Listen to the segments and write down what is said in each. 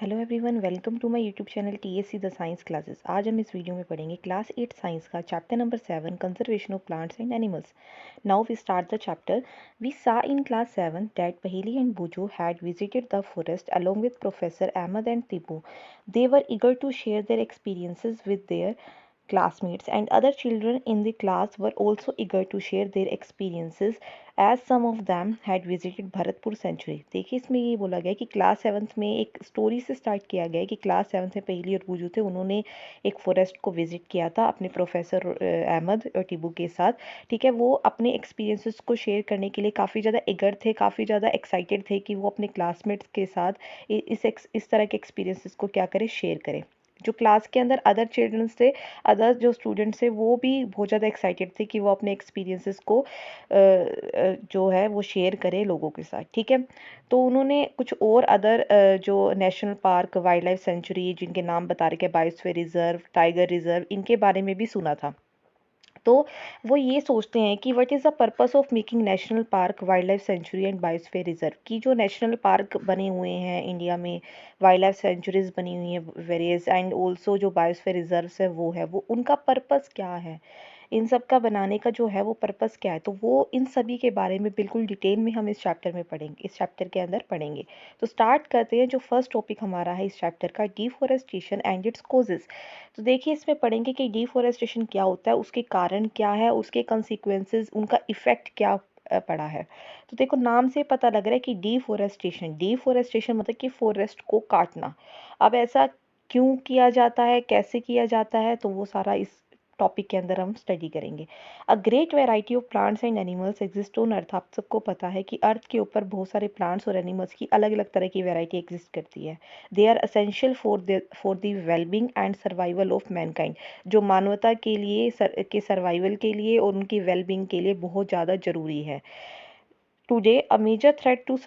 Hello everyone, welcome to my YouTube channel TSC the science classes. आज हम इस video में पढ़ेंगे क्लास 8 साइंस का chapter number 7 conservation of plants and animals. Now we start the chapter. We saw in class 7 that Paheli and Buju had visited the forest along with Professor Ahmed and Tibu. They were eager to share their experiences with their classmates, and other children in the class were also eager to share their experiences as some of them had visited Bharatpur sanctuary. देखिए, इसमें ये बोला गया कि class 7 में एक story से start किया गया है कि क्लास 7 में पहली और बूजू थे, उन्होंने एक फॉरेस्ट को विजिट किया था अपने प्रोफेसर अहमद और टिबू के साथ। ठीक है, वो अपने एक्सपीरियंसेस को शेयर करने के लिए काफ़ी ज़्यादा इगर थे, काफ़ी ज़्यादा एक्साइटेड थे कि वो अपने क्लासमेट्स के साथ इस तरह के एक्सपीरियंसेस को क्या करें, शेयर करें। जो क्लास के अंदर अदर चिल्ड्रंस थे, अदर जो स्टूडेंट्स थे, वो भी बहुत ज़्यादा एक्साइटेड थे कि वो अपने एक्सपीरियंसेस को जो है वो शेयर करें लोगों के साथ। ठीक है, तो उन्होंने कुछ और अदर जो national park, wild life sanctuary, जिनके नाम बता रखे, बायोस्फीयर रिजर्व, टाइगर रिजर्व, इनके बारे में भी सुना था। तो वो ये सोचते हैं कि what is the purpose of making national park, wild life sanctuary and biosphere reserve, की जो नेशनल पार्क बने हुए हैं इंडिया में, वाइल्ड लाइफ सेंचुरीज बनी हुई हैं वेरियस, एंड ऑल्सो जो बायोस्फीयर रिजर्व्स है वो उनका पर्पस क्या है, इन सब का बनाने का जो है वो पर्पस क्या है। तो वो इन सभी के बारे में बिल्कुल डिटेल में हम इस चैप्टर में पढ़ेंगे, इस चैप्टर के अंदर पढ़ेंगे। तो स्टार्ट करते हैं। जो फर्स्ट टॉपिक हमारा है इस चैप्टर का, डिफॉरेस्टेशन एंड इट्स कॉजेज। तो देखिए, इसमें पढ़ेंगे कि डिफॉरेस्टेशन क्या होता है, उसके कारण क्या है, उसके कंसिक्वेंसेस, उनका इफेक्ट क्या पड़ा है। तो देखो, नाम से पता लग रहा है कि डिफॉरेस्टेशन, डिफॉरेस्टेशन मतलब कि फॉरेस्ट को काटना। अब ऐसा क्यों किया जाता है, कैसे किया जाता है, तो वो सारा इस टॉपिक के अंदर हम स्टडी करेंगे। A great variety of plants and animals exist on earth. आप सबको पता है कि अर्थ के ऊपर बहुत सारे प्लांट्स और एनिमल्स की अलग अलग तरह की वेराइटी एग्जिस्ट करती है। They are essential for the wellbeing and survival of mankind, जो मानवता के लिए के सर्वाइवल के लिए और उनकी वेलबींग के लिए बहुत ज़्यादा ज़रूरी है। Today a major threat to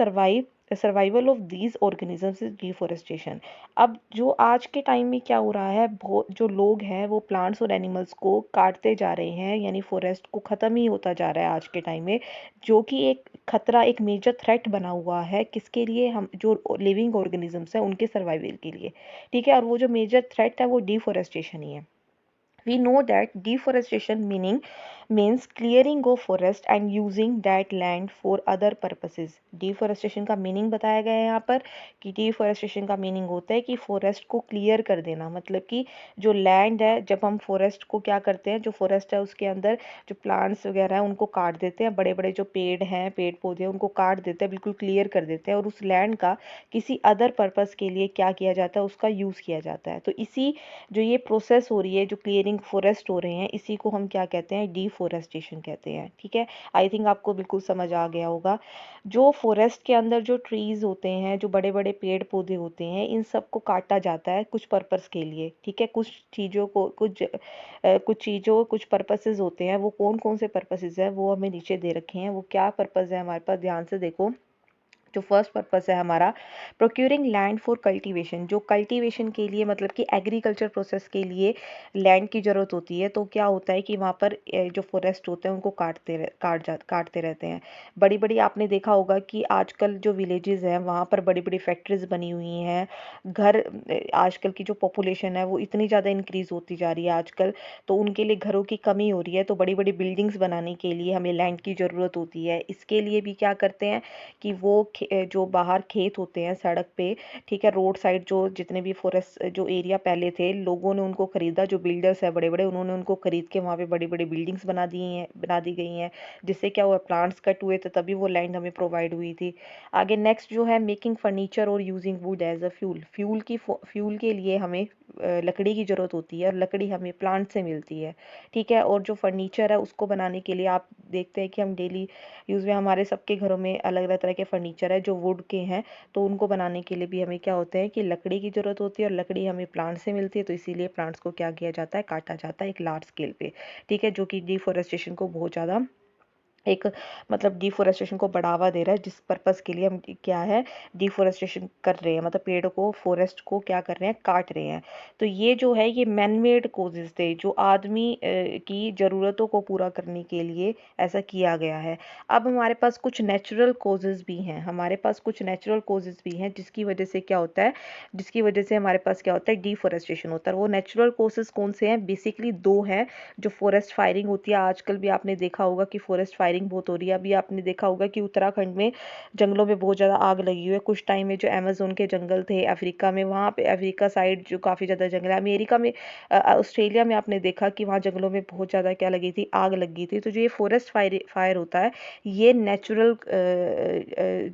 survival of these organisms is deforestation. अब जो आज के टाइम में क्या हो रहा है, बहुत जो लोग हैं वो प्लांट्स और एनिमल्स को काटते जा रहे हैं, यानी फॉरेस्ट को ख़त्म ही होता जा रहा है आज के टाइम में, जो कि एक खतरा, एक मेजर थ्रेट बना हुआ है। किसके लिए? हम जो लिविंग ऑर्गेनिजम्स हैं उनके सर्वाइवल के लिए। ठीक है, और वो जो मेजर थ्रेट है वो डिफॉरेस्टेशन ही है। We know that deforestation means clearing of forest and using that land for other purposes. deforestation का मीनिंग बताया गया है यहाँ पर कि deforestation का मीनिंग होता है कि फॉरेस्ट को क्लियर कर देना, मतलब कि जो लैंड है, जब हम फॉरेस्ट को क्या करते हैं, जो फॉरेस्ट है उसके अंदर जो प्लांट्स वगैरह हैं उनको काट देते हैं, बड़े बड़े जो पेड़ हैं, पेड़ पौधे हैं, उनको काट देते हैं, बिल्कुल क्लियर कर देते हैं, और उस लैंड का किसी अदर पर्पस के लिए क्या किया जाता है, उसका यूज़ किया जाता है। तो इसी जो ये प्रोसेस हो रही है, जो क्लियरिंग फॉरेस्ट हो रहे हैं, इसी को हम क्या कहते हैं, डिफॉरेस्टेशन कहते हैं। ठीक है, आई थिंक आपको बिल्कुल समझ आ गया होगा। जो फॉरेस्ट के अंदर जो ट्रीज होते हैं, जो बड़े बड़े पेड़ पौधे होते हैं, इन सब को काटा जाता है कुछ पर्पस के लिए। ठीक है, कुछ चीज़ों को कुछ पर्पसेस होते हैं। वो कौन कौन से पर्पसेस है वो हमें नीचे दे रखे हैं। वो क्या पर्पस है हमारे पास, ध्यान से देखो। जो फर्स्ट पर्पस है हमारा, प्रोक्यूरिंग लैंड फॉर कल्टीवेशन, जो कल्टीवेशन के लिए, मतलब कि एग्रीकल्चर प्रोसेस के लिए लैंड की ज़रूरत होती है। तो क्या होता है कि वहाँ पर जो फॉरेस्ट होते हैं उनको काटते रहते हैं। बड़ी बड़ी, आपने देखा होगा कि आजकल जो विलेजेस हैं वहाँ पर बड़ी बड़ी फैक्ट्रीज बनी हुई हैं। घर आजकल की जो पॉपुलेशन है वो इतनी ज़्यादा इंक्रीज़ होती जा रही है आजकल, तो उनके लिए घरों की कमी हो रही है। तो बड़ी बड़ी बिल्डिंग्स बनाने के लिए हमें लैंड की ज़रूरत होती है। इसके लिए भी क्या करते हैं कि वो जो बाहर खेत होते हैं सड़क पे, ठीक है, रोड साइड, जो जितने भी फॉरेस्ट जो एरिया पहले थे, लोगों ने उनको खरीदा, जो बिल्डर्स है बड़े बड़े, उन्होंने उनको खरीद के वहाँ पे बड़ी बड़ी बिल्डिंग्स बना दी गई हैं। जिससे क्या हुआ, प्लांट्स कट हुए थे, तभी वो लैंड हमें प्रोवाइड हुई थी। आगे नेक्स्ट जो है, मेकिंग फर्नीचर और using wood as a fuel के लिए हमें लकड़ी की ज़रूरत होती है, और लकड़ी हमें प्लांट से मिलती है। ठीक है, और जो फर्नीचर है उसको बनाने के लिए आप देखते हैं कि हम डेली यूज़ में, हमारे सबके घरों में अलग अलग तरह के फर्नीचर है जो वुड के हैं। तो उनको बनाने के लिए भी हमें क्या होता है कि लकड़ी की ज़रूरत होती है, और लकड़ी हमें प्लांट से मिलती है। तो इसीलिए प्लांट्स को क्या किया जाता है, काटा जाता है एक लार्ज स्केल पे। ठीक है, जो कि डिफॉरेस्टेशन को बहुत ज़्यादा एक मतलब डिफोरेस्टेशन को बढ़ावा दे रहा है, जिस पर्पस के लिए हम क्या है डिफोरेस्टेशन कर रहे हैं, मतलब पेड़ को फॉरेस्ट को क्या कर रहे हैं, काट रहे हैं। तो ये जो है ये मैन मेड कोजेस थे, जो आदमी की ज़रूरतों को पूरा करने के लिए ऐसा किया गया है। अब हमारे पास कुछ नेचुरल कोजेस भी हैं, हमारे पास कुछ नेचुरल कोजेस भी हैं जिसकी वजह से क्या होता है, जिसकी वजह से हमारे पास क्या होता है, डिफोरेस्टेशन होता है। वो नेचुरल कोजेस कौन से हैं, बेसिकली दो हैं। जो फॉरेस्ट फायरिंग होती है, आजकल भी आपने देखा होगा कि फॉरेस्ट फायरिंग बहुत हो रही है। अभी आपने देखा होगा कि उत्तराखंड में जंगलों में बहुत ज़्यादा आग लगी हुई है। कुछ टाइम में जो अमेजोन के जंगल थे अफ्रीका में, वहाँ पे अफ्रीका साइड जो काफ़ी ज़्यादा जंगल है, अमेरिका में ऑस्ट्रेलिया में आपने देखा कि वहाँ जंगलों में बहुत ज़्यादा क्या लगी थी, आग लगी थी। तो जो ये फॉरेस्ट फायर होता है, ये नेचुरल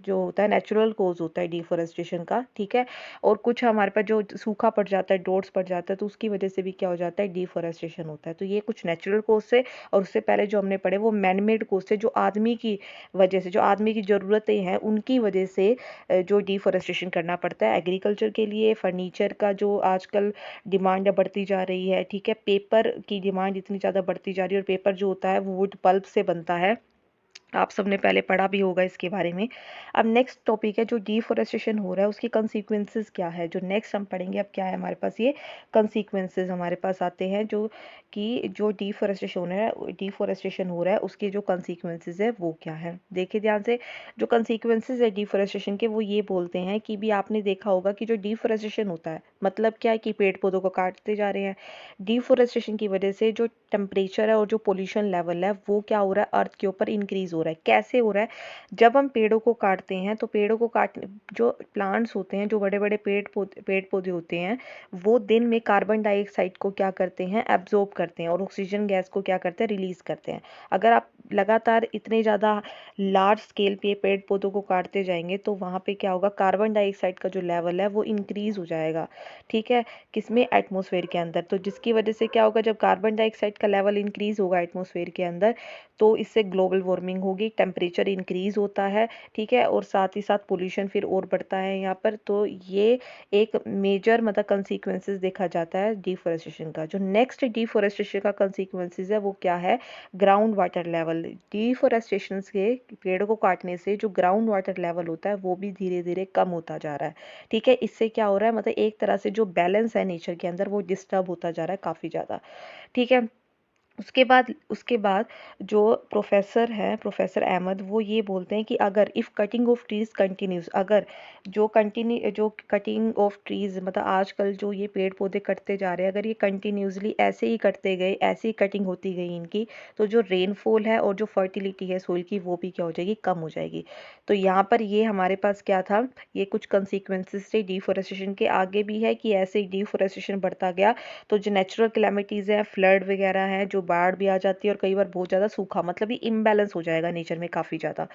जो होता है नेचुरल कोज होता है डिफोरेस्टेशन का, ठीक है। और कुछ हमारे पास जो सूखा पड़ जाता है, ड्रोट्स पड़ जाता है, तो उसकी वजह से भी क्या हो जाता है, डिफोरेस्टेशन होता है। तो ये कुछ नेचुरल कोज से, और उससे पहले जो हमने पढ़े वो मैनमेड कोज से, जो आदमी की वजह से, जो आदमी की ज़रूरतें हैं उनकी वजह से जो डिफोरेस्टेशन करना पड़ता है एग्रीकल्चर के लिए। फर्नीचर का जो आजकल डिमांड बढ़ती जा रही है, ठीक है, पेपर की डिमांड इतनी ज़्यादा बढ़ती जा रही है, और पेपर जो होता है वो वुड पल्प से बनता है, आप सबने पहले पढ़ा भी होगा इसके बारे में। अब नेक्स्ट टॉपिक है, जो डिफोरेस्टेशन हो रहा है उसकी कंसीक्वेंसेस क्या है, जो नेक्स्ट हम पढ़ेंगे। अब क्या है हमारे पास, ये कंसीक्वेंसेस हमारे पास आते हैं, जो कि जो डिफोरेस्टेशन हो रहा है उसके जो कंसीक्वेंसेस है वो क्या है। देखिए ध्यान से, जो कंसीक्वेंसेस है डिफोरेस्टेशन के, वो ये बोलते हैं कि भी आपने देखा होगा कि जो डिफोरेस्टेशन होता है मतलब क्या है, कि पेड़ पौधों को काटते जा रहे हैं। डिफोरेस्टेशन की वजह से जो टेम्परेचर है और जो पोल्यूशन लेवल है वो क्या हो रहा है, अर्थ के ऊपर इंक्रीज हो रहा है। कैसे हो रहा है, जब हम पेड़ों को काटते हैं तो पेड़ों को काट जो प्लांट्स होते हैं, जो बड़े बड़े पेड़ पौधे होते हैं, वो दिन में कार्बन डाइऑक्साइड को क्या करते हैं, एब्जॉर्ब करते हैं, और ऑक्सीजन गैस को क्या करते हैं, रिलीज करते हैं। अगर आप लगातार इतने ज़्यादा लार्ज स्केल पे पेड़ पौधों को काटते जाएंगे तो वहाँ पे क्या होगा, कार्बन डाइऑक्साइड का जो लेवल है वो इंक्रीज हो जाएगा, ठीक है, किसमें, एटमॉस्फेयर के अंदर। तो जिसकी वजह से क्या होगा, जब कार्बन डाइऑक्साइड का लेवल इंक्रीज होगा एटमॉस्फेयर के अंदर, तो इससे ग्लोबल वार्मिंग होगी, टेम्परेचर इंक्रीज होता है, ठीक है, और साथ ही साथ पोल्यूशन फिर और बढ़ता है यहाँ पर। तो ये एक मेजर मतलब कंसीक्वेंसेस देखा जाता है डिफोरेस्टेशन का। जो नेक्स्ट डिफोरेस्टेशन का कंसीक्वेंसेस है वो क्या है, ग्राउंड वाटर लेवल। डिफोरेस्टेशन के, पेड़ को काटने से जो ग्राउंड वाटर लेवल होता है वो भी धीरे धीरे कम होता जा रहा है, ठीक है। इससे क्या हो रहा है, मतलब एक तरह से जो बैलेंस है नेचर के अंदर वो डिस्टर्ब होता जा रहा है काफ़ी ज़्यादा, ठीक है। उसके बाद जो प्रोफेसर है, प्रोफेसर अहमद, वो ये बोलते हैं कि अगर if cutting of trees continues, अगर जो कटिंग ऑफ ट्रीज मतलब आजकल जो ये पेड़ पौधे कटते जा रहे हैं, अगर ये कंटिन्यूसली ऐसे ही कटते गए, ऐसे ही कटिंग होती गई इनकी, तो जो रेनफॉल है और जो फर्टिलिटी है सोइल की वो भी क्या हो जाएगी, कम हो जाएगी। तो यहाँ पर ये हमारे पास क्या था, ये कुछ कंसिक्वेंसेस थे डिफोरेस्टेशन के। आगे भी है कि ऐसे ही डिफोरेस्टेशन बढ़ता गया तो जो नेचुरल कैलेमिटीज़ हैं, फ्लड वगैरह हैं, जो बाढ़ भी आ जाती है, और कई बार बहुत ज़्यादा सूखा, मतलब ये इम्बैलेंस हो जाएगा नेचर में काफ़ी ज़्यादा,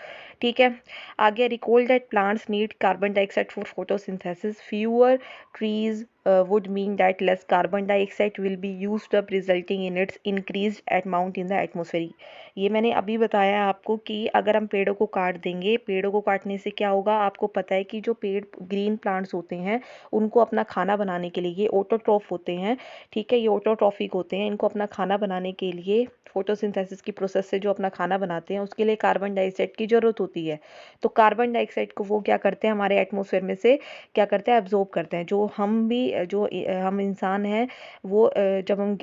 ठीक है। आगे, recall that plants need carbon dioxide for photosynthesis, fewer trees would mean that less carbon dioxide will be used up, resulting in its increased amount in the atmosphere। ये मैंने अभी बताया आपको कि अगर हम पेड़ों को काट देंगे, पेड़ों को काटने से क्या होगा, आपको पता है कि जो पेड़ ग्रीन प्लांट्स होते हैं उनको अपना खाना बनाने के लिए, ये ऑटोट्रॉफ होते हैं, ठीक है, ये ऑटोट्रॉफिक होते हैं, इनको अपना खाना बनाने के लिए फोटोसिंथेसिस की प्रोसेस से जो अपना खाना बनाते हैं उसके लिए कार्बन डाइऑक्साइड की ज़रूरत होती है। तो कार्बन डाइऑक्साइड को वो क्या करते हैं, हमारे एटमॉस्फेयर में से क्या करते हैं, एब्जॉर्ब करते हैं। जो हम भी हम इंसान हैं वो जब हम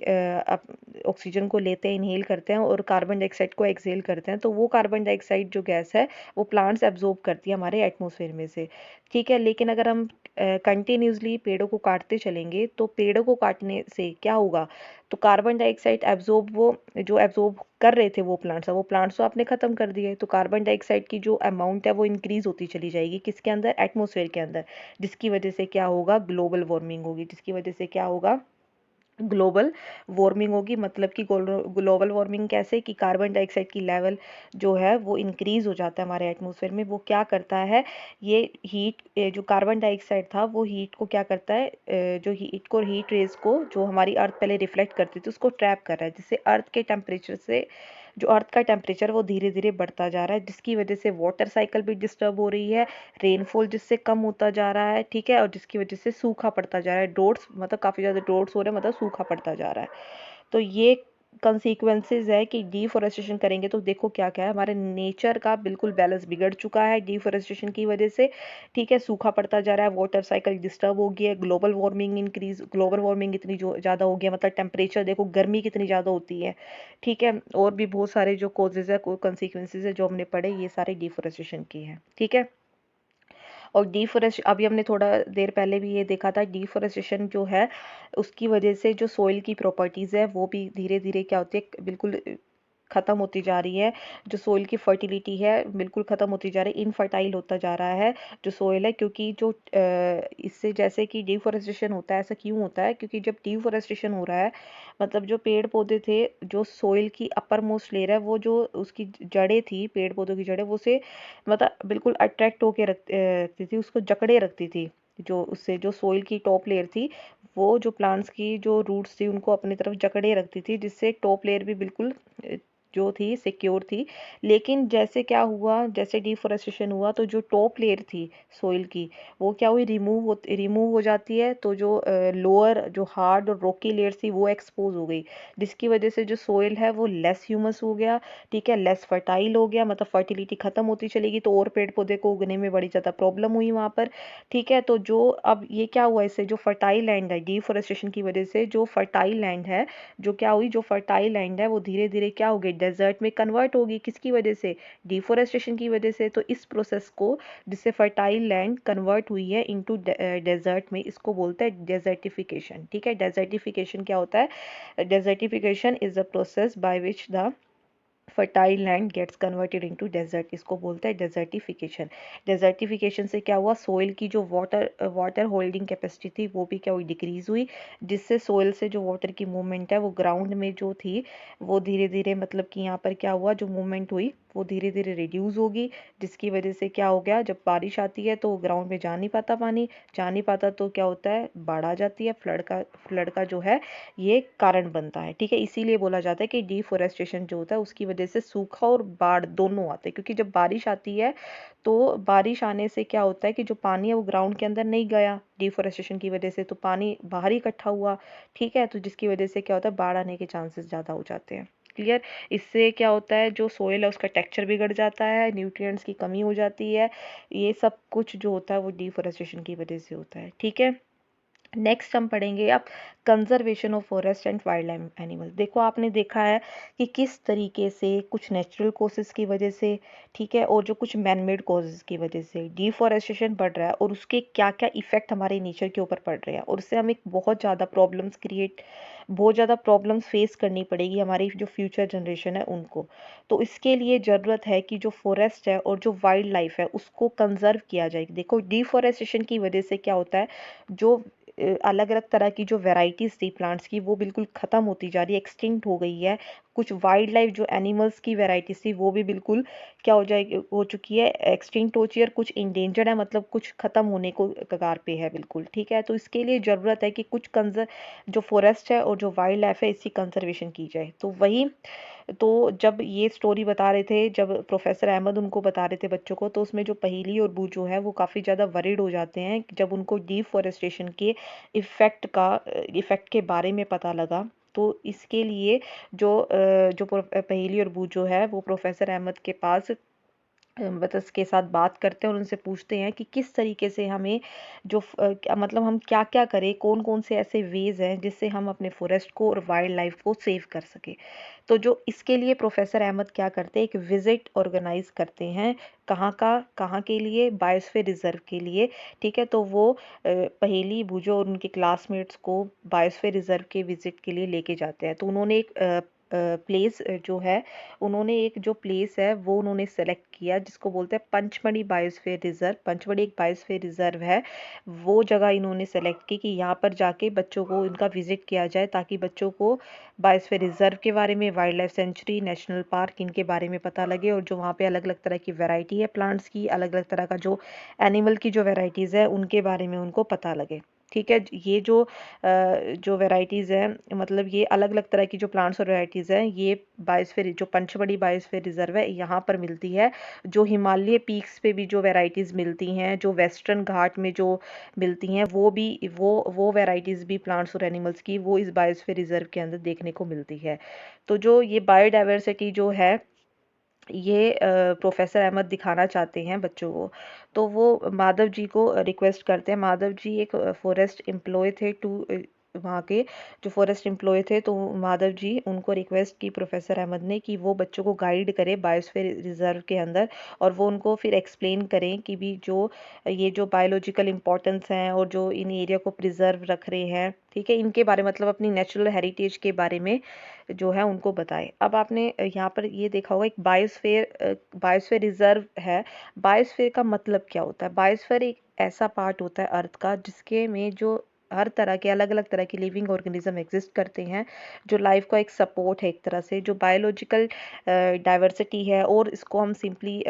ऑक्सीजन को लेते हैं, इनहेल करते हैं, और कार्बन डाइऑक्साइड को एक्सहेल करते हैं, तो वो कार्बन डाइऑक्साइड जो गैस है वो प्लांट्स एब्जॉर्ब करती है हमारे एटमॉस्फेयर में से, ठीक है। लेकिन अगर हम कंटिन्यूसली पेड़ों को काटते चलेंगे तो पेड़ों को काटने से क्या होगा, तो कार्बन डाइऑक्साइड एब्जॉर्ब, वो जो एब्जॉर्ब कर रहे थे वो प्लांट्स तो आपने ख़त्म कर दिए, तो कार्बन डाइऑक्साइड की जो अमाउंट है वो इंक्रीज होती चली जाएगी, किसके अंदर, एटमॉस्फेयर के अंदर, जिसकी वजह से क्या होगा, ग्लोबल वार्मिंग होगी, जिसकी वजह से क्या होगा, ग्लोबल वार्मिंग होगी। मतलब कि ग्लोबल वार्मिंग कैसे, कि कार्बन डाइऑक्साइड की लेवल जो है वो इंक्रीज हो जाता है हमारे एटमॉस्फेयर में। वो क्या करता है, ये हीट, जो कार्बन डाइऑक्साइड था वो हीट को क्या करता है, जो हीट को, हीट रेज को जो हमारी अर्थ पहले रिफ्लेक्ट करती थी उसको ट्रैप कर रहा है, जिससे अर्थ के टेम्परेचर से, जो अर्थ का टेम्परेचर वो धीरे धीरे बढ़ता जा रहा है, जिसकी वजह से वाटर साइकिल भी डिस्टर्ब हो रही है, रेनफॉल जिससे कम होता जा रहा है, ठीक है, और जिसकी वजह से सूखा पड़ता जा रहा है, ड्रोट्स मतलब काफ़ी ज़्यादा ड्रोट्स हो रहे हैं, मतलब सूखा पड़ता जा रहा है। तो ये कंसीक्वेंसेज है कि डिफॉरेस्टेशन करेंगे तो देखो क्या क्या है, हमारे नेचर का बिल्कुल बैलेंस बिगड़ चुका है डिफॉरेस्टेशन की वजह से। ठीक है, सूखा पड़ता जा रहा है, वाटर साइकिल डिस्टर्ब हो गया है, ग्लोबल वार्मिंग इतनी जो ज़्यादा हो गया, मतलब टेम्परेचर देखो, गर्मी कितनी ज़्यादा होती है। ठीक है, और भी बहुत सारे जो कॉजेज है, कंसीक्वेंसेज है जो हमने पढ़े, ये सारे डिफॉरेस्टेशन की है। ठीक है, और डिफॉरेस्ट अभी हमने थोड़ा देर पहले भी ये देखा था, डिफॉरेस्टेशन जो है उसकी वजह से जो सोइल की प्रॉपर्टीज़ है वो भी धीरे धीरे क्या होती है, बिल्कुल ख़त्म होती जा रही है। जो सोइल की फर्टिलिटी है बिल्कुल ख़त्म होती जा रही है, इनफर्टाइल होता जा रहा है जो सोइल है, क्योंकि जो इससे जैसे कि डिफॉरेस्टेशन होता है, ऐसा क्यों होता है, क्योंकि जब डिफॉरेस्टेशन हो रहा है मतलब जो पेड़ पौधे थे, जो सोइल की अपर मोस्ट लेयर है, वो जो उसकी जड़ें थी, पेड़ पौधों की जड़ें, वो से मतलब बिल्कुल अट्रैक्ट होके रखती थी, उसको जकड़े रखती थी। जो उससे जो सोइल की टॉप लेयर थी, वो जो प्लांट्स की जो रूट्स थी उनको अपनी तरफ जकड़े रखती थी, जिससे टॉप लेयर भी बिल्कुल जो थी सिक्योर थी। लेकिन जैसे क्या हुआ, जैसे डिफॉरेस्टेशन हुआ तो जो टॉप लेयर थी सोइल की, वो क्या हुई, रिमूव हो जाती है। तो जो लोअर जो हार्ड और रॉकी लेयर थी वो एक्सपोज हो गई, जिसकी वजह से जो सोइल है वो लेस ह्यूमस हो गया। ठीक है, लेस फर्टाइल हो गया, मतलब फर्टिलिटी खत्म होती चलेगी, तो और पेड़ पौधे को उगने में बड़ी ज़्यादा प्रॉब्लम हुई वहाँ पर। ठीक है, तो जो अब ये क्या हुआ, इससे जो फर्टाइल लैंड है, डिफॉरेस्टेशन की वजह से जो फर्टाइल लैंड है, जो क्या हुई, जो फर्टाइल लैंड है वो धीरे धीरे क्या हो गई, डेजर्ट में कन्वर्ट होगी। किसकी वजह से, डिफॉरेस्टेशन की वजह से। तो इस प्रोसेस को, जिससे फर्टाइल लैंड कन्वर्ट हुई है इनटू डेजर्ट में, इसको बोलते हैं डेजर्टिफिकेशन। ठीक है, डेजर्टिफिकेशन क्या होता है, desertification is a process by which the fertile land gets converted into desert, इसको बोलते हैं डेजर्टिफिकेशन। डेजर्टिफिकेशन से क्या हुआ, सोइल की जो वाटर होल्डिंग कैपेसिटी थी वो भी क्या हुई, डिक्रीज हुई, जिससे सोइल से जो वाटर की मूवमेंट है वो ग्राउंड में जो थी वो धीरे धीरे, मतलब कि यहाँ पर क्या हुआ, जो मूवमेंट हुई वो धीरे धीरे रिड्यूस होगी, जिसकी वजह से क्या हो गया, जब बारिश आती है तो ग्राउंड में जा नहीं पाता, पानी जा नहीं पाता, तो क्या होता है, बाढ़ आ जाती है, फ्लड का जो है ये कारण बनता है। ठीक है, इसीलिए बोला जाता है कि डिफॉरेस्टेशन जो होता है उसकी वजह से सूखा और बाढ़ दोनों आते हैं, क्योंकि जब बारिश आती है तो बारिश आने से क्या होता है कि जो पानी है वो ग्राउंड के अंदर नहीं गया डिफॉरेस्टेशन की वजह से, तो पानी बाहर ही इकट्ठा हुआ। ठीक है, तो जिसकी वजह से क्या होता है, बाढ़ आने के चांसेस ज़्यादा हो जाते हैं। क्लियर, इससे क्या होता है, जो सोइल है उसका टेक्सचर बिगड़ जाता है, न्यूट्रिएंट्स की कमी हो जाती है, ये सब कुछ जो होता है वो डिफॉरेस्टेशन की वजह से होता है। ठीक है, नेक्स्ट हम पढ़ेंगे अब conservation of forest and wild life animal. देखो आपने देखा है कि किस तरीके से कुछ नेचुरल कॉजेज़ की वजह से, ठीक है, और जो कुछ मैन मेड कॉजेज़ की वजह से डिफॉरेस्टेशन बढ़ रहा है, और उसके क्या क्या इफ़ेक्ट हमारे नेचर के ऊपर पड़ रहे हैं, और उससे हमें बहुत ज़्यादा प्रॉब्लम्स फेस करनी पड़ेगी हमारी जो फ्यूचर जनरेशन है उनको। तो इसके लिए ज़रूरत है कि जो फॉरेस्ट है और जो वाइल्ड लाइफ है उसको कंजर्व किया जाए। देखो डिफॉरेस्टेशन की वजह से क्या होता है, जो अलग अलग तरह की जो वैरायटीज़ थी प्लांट्स की वो बिल्कुल ख़त्म होती जा रही है, एक्सटिंक्ट हो गई है। कुछ वाइल्ड लाइफ जो एनिमल्स की वैरायटीज़ थी वो भी बिल्कुल क्या हो चुकी है, एक्सटिंक्ट हो चुकी है, और कुछ इंडेंजर्ड है, मतलब कुछ ख़त्म होने को कगार पे है बिल्कुल। ठीक है, तो इसके लिए ज़रूरत है कि कुछ जो फॉरेस्ट है और जो वाइल्ड लाइफ है इसकी कंजर्वेशन की जाए। तो वही, तो जब ये स्टोरी बता रहे थे, जब प्रोफेसर अहमद उनको बता रहे थे बच्चों को, तो उसमें जो पहेली और बूजो है वो काफ़ी ज़्यादा वरीड हो जाते हैं जब उनको डिफॉरेस्टेशन के इफ़ेक्ट के बारे में पता लगा। तो इसके लिए जो पहेली और बूजो है वो प्रोफेसर अहमद के पास मतलब उसके साथ बात करते हैं और उनसे पूछते हैं कि किस तरीके से हमें मतलब हम क्या क्या करें, कौन कौन से ऐसे वेज हैं जिससे हम अपने फॉरेस्ट को और वाइल्ड लाइफ को सेव कर सके। तो जो इसके लिए प्रोफेसर अहमद क्या करते हैं, एक विजिट ऑर्गेनाइज करते हैं। कहाँ के लिए, बायोस्फीयर रिजर्व के लिए। ठीक है, तो वो पहेली बूझो और उनके क्लासमेट्स को बायोस्फीयर रिजर्व के विजिट के लिए लेके जाते हैं। तो उन्होंने एक प्लेस जो है, उन्होंने एक जो प्लेस है वो उन्होंने सेलेक्ट किया जिसको बोलते हैं पंचमढ़ी बायोस्फीयर रिजर्व। पंचमढ़ी एक बायोस्फीयर रिजर्व है, वो जगह इन्होंने सेलेक्ट की कि यहाँ पर जाके बच्चों को इनका विजिट किया जाए, ताकि बच्चों को बायोस्फीयर रिजर्व के बारे में, wild life sanctuary, national park, इनके बारे में पता लगे, और जो वहाँ पे अलग अलग तरह की वैरायटी है प्लांट्स की, अलग अलग तरह का जो एनिमल की जो वैरायटीज़ है उनके बारे में उनको पता लगे। ठीक है। ये जो वैरायटीज़ हैं, मतलब ये अलग अलग तरह की जो प्लांट्स और वैरायटीज़ हैं, ये बायोस्फीयर जो पंचमढ़ी बायोस्फीयर रिजर्व है यहाँ पर मिलती है। जो हिमालय पीक्स पे भी जो वैरायटीज़ मिलती हैं, जो वेस्टर्न घाट में जो मिलती हैं, वो भी वो वैरायटीज़ भी प्लांट्स और एनिमल्स की वो इस बायोस्फीयर रिजर्व के अंदर देखने को मिलती है। तो जो ये बायोडाइवर्सिटी जो है, ये प्रोफेसर अहमद दिखाना चाहते हैं बच्चों को। तो वो माधव जी को रिक्वेस्ट करते हैं। माधव जी एक फॉरेस्ट एम्प्लॉय थे, वहाँ के जो फॉरेस्ट एम्प्लॉय थे, तो माधव जी उनको रिक्वेस्ट की प्रोफेसर अहमद ने कि वो बच्चों को गाइड करें बायोस्फीयर रिजर्व के अंदर, और वो उनको फिर एक्सप्लेन करें कि भी जो ये जो बायोलॉजिकल इंपॉर्टेंस हैं और जो इन एरिया को प्रिजर्व रख रहे हैं, ठीक है, इनके बारे में, मतलब अपनी नेचुरल हेरिटेज के बारे में जो है उनको बताएं। अब आपने यहाँ पर ये देखा होगा एक बायोस्फीयर रिजर्व है। बायोस्फीयर का मतलब क्या होता है? बायोस्फीयर एक ऐसा पार्ट होता है अर्थ का जिसके में जो हर तरह के अलग अलग तरह के लिविंग ऑर्गेनिज्म एग्जिस्ट करते हैं, जो लाइफ का एक सपोर्ट है एक तरह से, जो बायोलॉजिकल डाइवर्सिटी है, और इसको हम सिंपली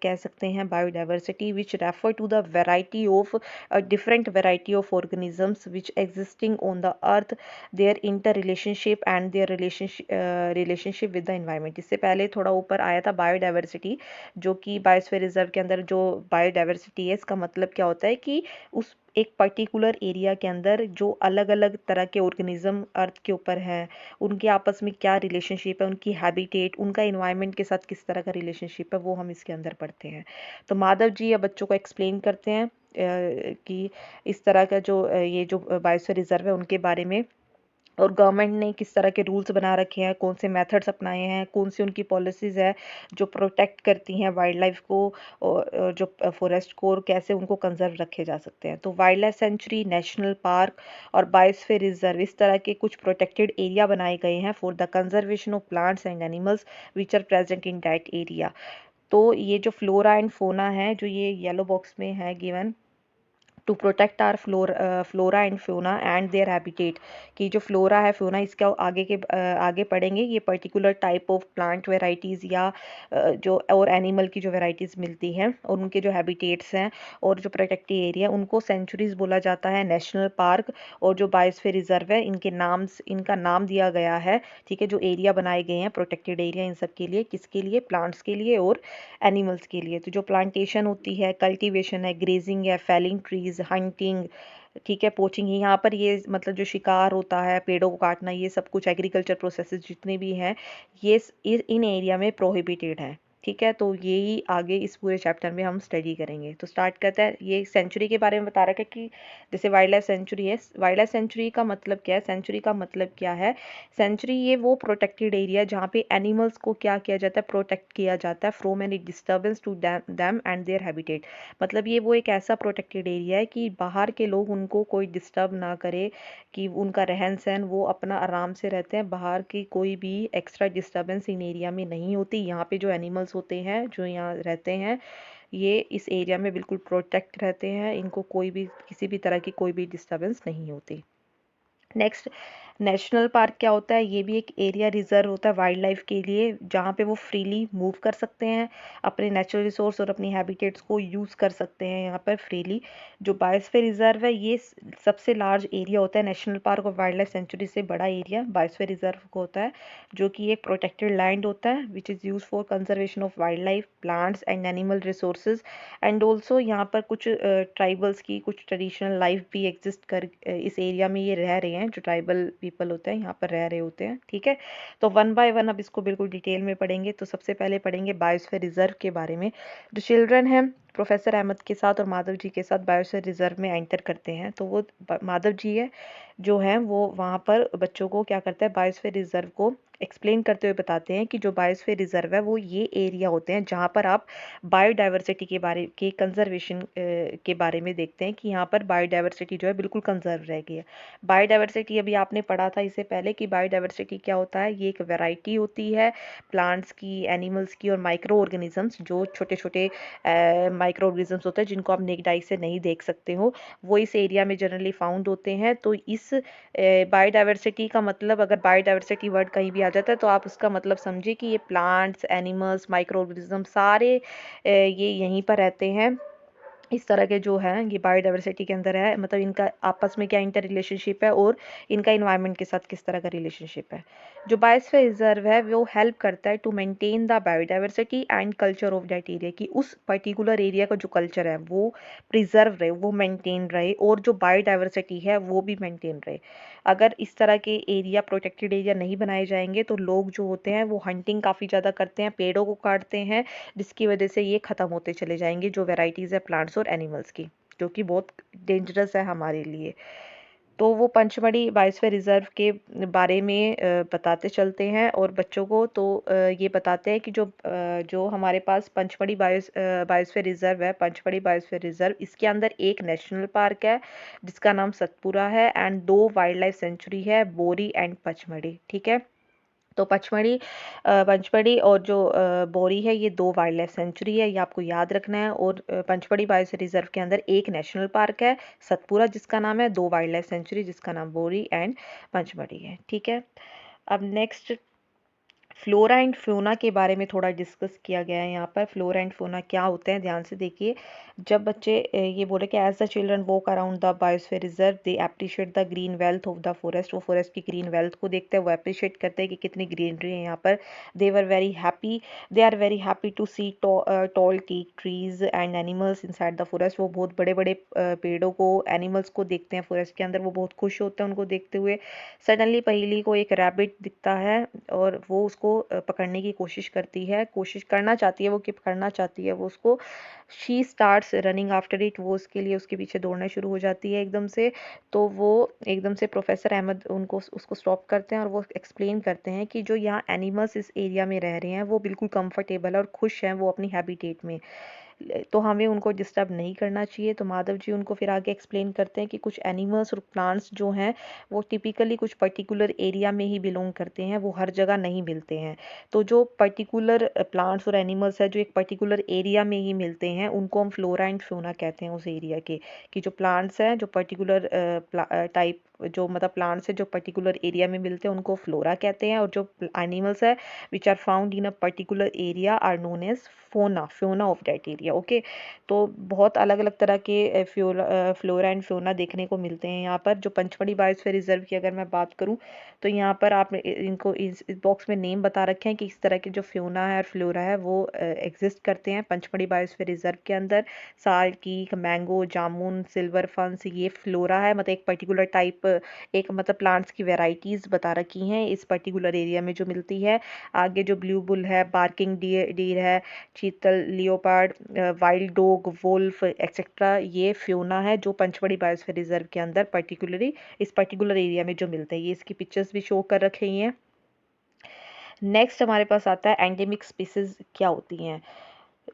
कह सकते हैं biodiversity, which refer to the variety of different variety of organisms which existing on the earth, their inter relationship and their relationship with the environment. इससे पहले थोड़ा ऊपर आया था बायोडाइवर्सिटी, जो कि बायोस्फीयर रिजर्व के अंदर जो बायोडाइवर्सिटी है, इसका मतलब क्या होता है कि उस एक पर्टिकुलर एरिया के अंदर जो अलग अलग तरह के ऑर्गेनिज्म अर्थ के ऊपर हैं, उनके आपस में क्या रिलेशनशिप है, उनकी हैबिटेट, उनका एनवायरनमेंट के साथ किस तरह का रिलेशनशिप है, वो हम इसके अंदर पढ़ते हैं। तो माधव जी अब बच्चों को एक्सप्लेन करते हैं कि इस तरह का जो ये जो बायोस्फीयर रिजर्व है उनके बारे में, और गवर्नमेंट ने किस तरह के रूल्स बना रखे हैं, कौन से मेथड्स अपनाए हैं, कौन सी उनकी पॉलिसीज़ है जो प्रोटेक्ट करती हैं वाइल्ड लाइफ को, और जो फॉरेस्ट को, और कैसे उनको कंजर्व रखे जा सकते हैं। तो wildlife sanctuary, national park और बायोस्फीयर रिजर्व, इस तरह के कुछ प्रोटेक्टेड एरिया बनाए गए हैं for the conservation of plants and animals which are present in that area. तो ये जो फ्लोरा एंड फोना है, जो ये येलो बॉक्स में है given, to protect our flora and fauna and their habitat, कि जो फ्लोरा है, फ्योना, इसका आगे पढ़ेंगे, ये particular type of plant varieties या जो और एनिमल की जो वेराइटीज़ मिलती हैं और उनके जो हैबिटेट्स हैं और जो प्रोटेक्टेड एरिया, उनको सेंचुरीज बोला जाता है, नेशनल पार्क और जो बायोस्फीयर रिजर्व है, इनका नाम दिया गया है। ठीक है, जो एरिया बनाए गए हैं प्रोटेक्टेड एरिया, इन सब के लिए, किसके लिए? प्लांट्स के लिए और एनिमल्स के लिए। तो जो प्लांटेशन होती है, कल्टीवेशन है, ग्रेजिंग है, फेलिंग ट्रीज, हंटिंग, ठीक है, पोचिंग, यहाँ पर ये मतलब जो शिकार होता है, पेड़ों को काटना, ये सब कुछ एग्रीकल्चर प्रोसेसेस जितने भी हैं, ये इन एरिया में प्रोहिबिटेड है। ठीक है, तो यही आगे इस पूरे चैप्टर में हम स्टडी करेंगे। तो स्टार्ट करते हैं। ये सेंचुरी के बारे में बता रखा है कि जैसे वाइल्ड लाइफ सेंचुरी है, वाइल्ड लाइफ सेंचुरी का मतलब क्या है? सेंचुरी का मतलब क्या है? सेंचुरी ये वो प्रोटेक्टेड एरिया जहाँ पे एनिमल्स को क्या किया जाता है? प्रोटेक्ट किया जाता है from any disturbance to them and their habitat. मतलब ये वो एक ऐसा प्रोटेक्टेड एरिया है कि बाहर के लोग उनको कोई डिस्टर्ब ना करे, कि उनका रहन सहन वो अपना आराम से रहते हैं, बाहर की कोई भी एक्स्ट्रा डिस्टर्बेंस इन एरिया में नहीं होती। यहाँ पे जो एनिमल्स होते हैं जो यहाँ रहते हैं, ये इस एरिया में बिल्कुल प्रोटेक्ट रहते हैं, इनको कोई भी किसी भी तरह की कोई भी डिस्टर्बेंस नहीं होती। नेक्स्ट, नेशनल पार्क क्या होता है? ये भी एक एरिया रिजर्व होता है वाइल्ड लाइफ के लिए, जहाँ पे वो फ्रीली मूव कर सकते हैं, अपने नेचुरल रिसोर्स और अपनी हैबिटेट्स को यूज़ कर सकते हैं यहाँ पर फ्रीली। जो बायोस्फीयर रिजर्व है, ये सबसे लार्ज एरिया होता है। नेशनल पार्क और वाइल्ड लाइफ सेंचुरी से बड़ा एरिया बायोस्फीयर रिजर्व को होता है, जो कि एक प्रोटेक्टेड लैंड होता है which is use for conservation of wild life, plants and animal resources. And also यहाँ पर कुछ ट्राइबल्स की कुछ ट्रेडिशनल लाइफ भी एग्जिस्ट कर इस एरिया में ये रह रहे हैं, जो ट्राइबल पीपल होते हैं यहाँ पर रह रहे होते हैं। ठीक है, तो वन बाय वन अब इसको बिल्कुल डिटेल में पढ़ेंगे। तो सबसे पहले पढ़ेंगे बायोस्फीयर रिजर्व के बारे में। जो चिल्ड्रन हैं प्रोफेसर अहमद के साथ और माधव जी के साथ बायोस्फीयर रिजर्व में एंटर करते हैं, तो वो माधव जी है जो हैं, वो वहाँ पर बच्चों को क्या करते हैं? बायोस्फीयर रिजर्व को एक्सप्लेन करते हुए बताते हैं कि जो बायोस्फीयर रिजर्व है वो ये एरिया होते हैं जहाँ पर आप बायोडाइवर्सिटी के कंजर्वेशन के बारे में देखते हैं, कि यहाँ पर बायोडाइवर्सिटी जो है बिल्कुल कंजर्व रह गई है। बायोडाइवर्सिटी अभी आपने पढ़ा था इससे पहले कि बायोडाइवर्सिटी क्या होता है? ये एक वैरायटी होती है प्लांट्स की, एनिमल्स की और माइक्रो ऑर्गेनिजम्स, जो छोटे छोटे माइक्रो ऑर्गेनिजम्स होते हैं जिनको आप नेक्ड आई से नहीं देख सकते हो, वो इस एरिया में जनरली फाउंड होते हैं। तो इस बायोडाइवर्सिटी का मतलब, अगर बायोडाइवर्सिटी वर्ड कहीं भी आ जाता है तो आप उसका मतलब समझिए कि ये प्लांट्स, एनिमल्स, माइक्रो ऑर्गेनिज्म सारे ये यहीं पर रहते हैं, इस तरह के जो हैं ये बायोडाइवर्सिटी के अंदर है, मतलब इनका आपस में क्या इंटर रिलेशनशिप है और इनका इन्वायरमेंट के साथ किस तरह का रिलेशनशिप है। जो बायोस्फीयर रिजर्व है वो हेल्प करता है to maintain the biodiversity and culture of that area, कि उस पर्टिकुलर एरिया का जो कल्चर है वो प्रिजर्व रहे, वो मेंटेन रहे, और जो बायोडाइवर्सिटी है वो भी मेंटेन रहे। अगर इस तरह के एरिया, प्रोटेक्टेड एरिया नहीं बनाए जाएंगे तो लोग जो होते हैं वो हंटिंग काफ़ी ज़्यादा करते हैं, पेड़ों को काटते हैं, जिसकी वजह से ये ख़त्म होते चले जाएंगे जो वेराइटीज़ है प्लांट्स और एनिमल्स की, जो कि बहुत डेंजरस है हमारे लिए। तो वो पंचमढ़ी बायोस्फीयर रिजर्व के बारे में बताते चलते हैं और बच्चों को, तो ये बताते हैं कि जो हमारे पास पंचमढ़ी बायोस्फीयर रिजर्व है, पंचमढ़ी बायोस्फीयर रिजर्व, इसके अंदर एक नेशनल पार्क है जिसका नाम सतपुरा है, एंड 2 वाइल्ड लाइफ सेंचुरी है, बोरी एंड पचमढ़ी। ठीक है, तो पंचमढ़ी और जो बोरी है ये 2 वाइल्ड लाइफ सेंचुरी है, ये आपको याद रखना है। और पंचमढ़ी बायोस्फीयर रिजर्व के अंदर एक नेशनल पार्क है सतपुरा जिसका नाम है, 2 वाइल्ड लाइफ सेंचुरी जिसका नाम बोरी एंड पंचमढ़ी है। ठीक है, अब नेक्स्ट फ्लोरा एंड फ्योना के बारे में थोड़ा डिस्कस किया गया है। यहाँ पर फ्लोरा एंड फ्योना क्या होते हैं, ध्यान से देखिए। जब बच्चे ये बोले कि as the children walk around the biosphere reserve they appreciate the green wealth of the forest, वो फॉरेस्ट की ग्रीन वेल्थ को देखते हैं, वो अप्रिशिएट करते हैं कि कितनी ग्रीनरी है यहाँ पर। They are very happy to see tall teak trees and animals inside the forest, वो बहुत बड़े बड़े पेड़ों को, एनिमल्स को देखते हैं फॉरेस्ट के अंदर, वो बहुत खुश होते हैं उनको देखते हुए। सडनली पहेली को एक रैबिट दिखता है और वो उसको पकड़ने की कोशिश करना चाहती है, वो कि पकड़ना चाहती है वो उसको। She starts running after it, वो उसके लिए उसके पीछे दौड़ना शुरू हो जाती है एकदम से। तो वो एकदम से प्रोफेसर अहमद उसको स्टॉप करते हैं और वो एक्सप्लेन करते हैं कि जो यहाँ एनिमल्स इस एरिया में रह रहे हैं वो बिल्कुल कंफर्टेबल है और खुश हैं वो अपनी हैबिटेट में, तो हमें उनको डिस्टर्ब नहीं करना चाहिए। तो माधव जी उनको फिर आगे एक्सप्लेन करते हैं कि कुछ एनिमल्स और प्लांट्स जो हैं वो टिपिकली कुछ पर्टिकुलर एरिया में ही बिलोंग करते हैं, वो हर जगह नहीं मिलते हैं। तो जो पर्टिकुलर प्लांट्स और एनिमल्स है जो एक पर्टिकुलर एरिया में ही मिलते हैं उनको हम फ्लोरा एंड फ्योना कहते हैं उस एरिया के। कि जो प्लांट्स हैं जो पर्टिकुलर टाइप, जो मतलब प्लांट्स है जो पर्टिकुलर एरिया में मिलते हैं उनको फ्लोरा कहते हैं, और जो एनिमल्स है which are found in a particular area are known as fauna of that area. Okay, तो बहुत अलग अलग तरह के फ्लोरा एंड फ्योना देखने को मिलते हैं यहाँ पर। जो पंचमढ़ी बायोस्फीयर रिजर्व की अगर मैं बात करूँ तो यहाँ पर आप इनको इस बॉक्स में नेम बता रखे हैं कि इस तरह के जो फ्योना है और फ्लोरा है वो एग्जिस्ट करते हैं पंचमढ़ी बायोस्फीयर रिजर्व के अंदर। साल कीक, मैंगो, जामुन, सिल्वर फंस, ये फ्लोरा है, मतलब एक पर्टिकुलर टाइप, एक मतलब प्लांट्स की वेराइटीज बता रखी हैं इस पर्टिकुलर एरिया में जो मिलती है। आगे जो ब्लू बुल है, बार्किंग डीर है, chital, leopard, wild dog, wolf etcetera, ये फ्योना है जो पंचमढ़ी बायोस्फीयर रिजर्व के अंदर पर्टिकुलरली इस पर्टिकुलर एरिया में जो मिलते हैं। ये इसकी पिक्चर्स भी शो कर रखे हैं। नेक्स्ट हमारे पास आता है एंडेमिक स्पीसीज क्या होती हैं।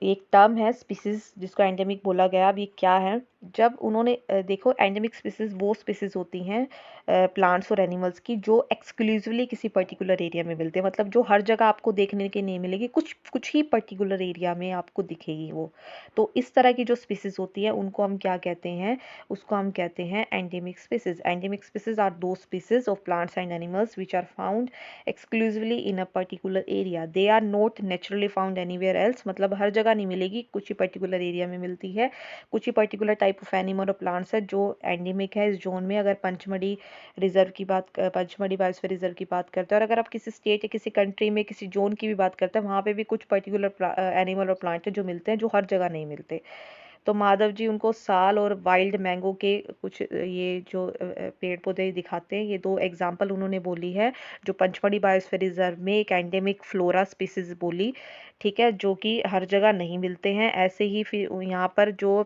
एक टर्म है स्पीसीज जिसको एंडेमिक बोला गया। अब ये क्या है, जब उन्होंने देखो एंडेमिक स्पीसीज वो स्पीसीज होती हैं प्लांट्स और एनिमल्स की जो एक्सक्लूसिवली किसी पर्टिकुलर एरिया में मिलते हैं, मतलब जो हर जगह आपको देखने के नहीं मिलेगी, कुछ कुछ ही पर्टिकुलर एरिया में आपको दिखेगी वो। तो इस तरह की जो स्पीसीज होती है उनको हम क्या कहते हैं, उसको हम कहते हैं endemic species. Endemic species are दो species of plants and animals which are found exclusively in a particular area. They are not naturally found anywhere else, मतलब हर जगह नहीं मिलेगी, कुछ ही पर्टिकुलर एरिया में मिलती है। कुछ ही पर्टिकुलर टाइप ऑफ एनिमल और प्लांट्स है जो एंडेमिक है इस जोन में। अगर पंचमढ़ी पंचमढ़ी बायोस्फीयर रिजर्व की बात करते हैं, और अगर आप किसी स्टेट या किसी कंट्री में किसी जोन की भी बात करते हैं वहाँ पे भी कुछ पर्टिकुलर एनिमल और प्लांट है जो मिलते हैं जो हर जगह नहीं मिलते। तो माधव जी उनको साल और वाइल्ड मैंगो के कुछ ये जो पेड़ पौधे दिखाते हैं, ये 2 एग्जाम्पल उन्होंने बोली है जो पंचमढ़ी बायोस्फीयर रिजर्व में एक एंडेमिक फ्लोरा स्पीसीज बोली। ठीक है, जो कि हर जगह नहीं मिलते हैं। ऐसे ही फिर यहाँ पर जो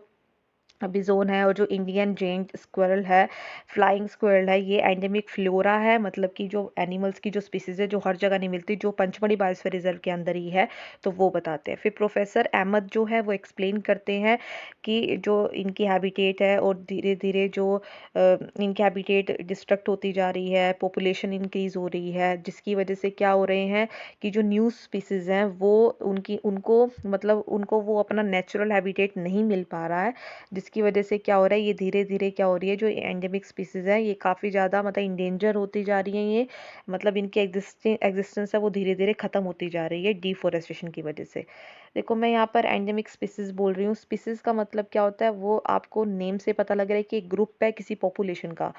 बिजोन है और जो इंडियन जेंट स्क्विरल है, फ्लाइंग स्क्विरल है, ये एंडेमिक फ्लोरा है, मतलब कि जो एनिमल्स की जो स्पीसीज है जो हर जगह नहीं मिलती, जो पंचमढ़ी बायोस्फीयर रिजर्व के अंदर ही है, तो वो बताते हैं। फिर प्रोफेसर अहमद जो है वो एक्सप्लेन करते हैं कि जो इनकी हैबिटेट है और धीरे धीरे जो इनकी हैबिटेट डिस्ट्रक्ट होती जा रही है, पॉपुलेशन इंक्रीज हो रही है, जिसकी वजह से क्या हो रहे हैं कि जो न्यू स्पीसीज हैं वो उनको वो अपना नेचुरल हैबिटेट नहीं मिल पा रहा है, जिसकी वजह से क्या हो रहा है, ये धीरे धीरे क्या हो रही है, जो एंडेमिक स्पीसीज है ये काफ़ी ज़्यादा मतलब इंडेंजर होती जा रही है। ये मतलब इनकी एग्जिस्टेंस है वो धीरे धीरे ख़त्म होती जा रही है डिफोरेस्टेशन की वजह से। देखो मैं यहाँ पर एंडेमिक स्पीसीज बोल रही हूँ। स्पीसीज का मतलब क्या होता है, वो आपको नेम से पता लग रहा है कि एक ग्रुप है किसी पॉपुलेशन का,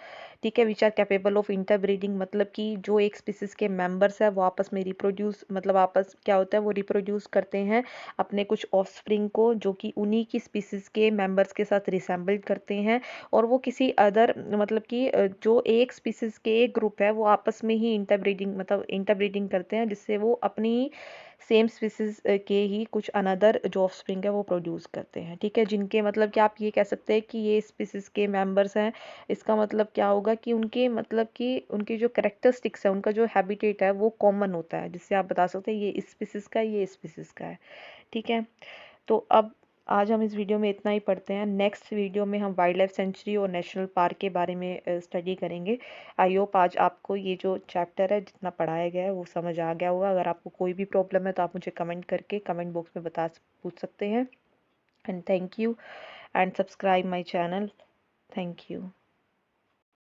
ठीक है। Which are capable of interbreeding, मतलब कि जो एक स्पीसीज के मेंबर्स है वो आपस में रिप्रोड्यूस, मतलब आपस क्या होता है वो रिप्रोड्यूस करते हैं अपने कुछ ऑफस्प्रिंग को, जो कि उन्हीं की स्पीसीज के मेंबर्स के साथ रिसेंबल करते हैं। और वो किसी अदर, मतलब कि जो एक स्पीसीज के एक ग्रुप है वो आपस में ही इंटरब्रीडिंग, मतलब इंटरब्रीडिंग करते हैं, जिससे वो अपनी सेम स्पीसीज के ही कुछ अनदर जो ऑफस्प्रिंग है वो प्रोड्यूस करते हैं, ठीक है। जिनके मतलब कि आप ये कह सकते हैं कि ये स्पीसीज के मेंबर्स हैं। इसका मतलब क्या होगा कि उनके, मतलब कि उनकी जो करेक्टरिस्टिक्स है, उनका जो हैबिटेट है वो कॉमन होता है, जिससे आप बता सकते हैं ये इस स्पीसीज का है, ये इस स्पीसीज का है, ठीक है। तो अब आज हम इस वीडियो में इतना ही पढ़ते हैं। नेक्स्ट वीडियो में हम वाइल्ड लाइफ सेंचुरी और नेशनल पार्क के बारे में स्टडी करेंगे। आई होप आज आपको ये जो चैप्टर है जितना पढ़ाया गया है वो समझ आ गया होगा। अगर आपको कोई भी प्रॉब्लम है तो आप मुझे कमेंट करके कमेंट बॉक्स में पूछ सकते हैं। And thank you and subscribe my channel. Thank you.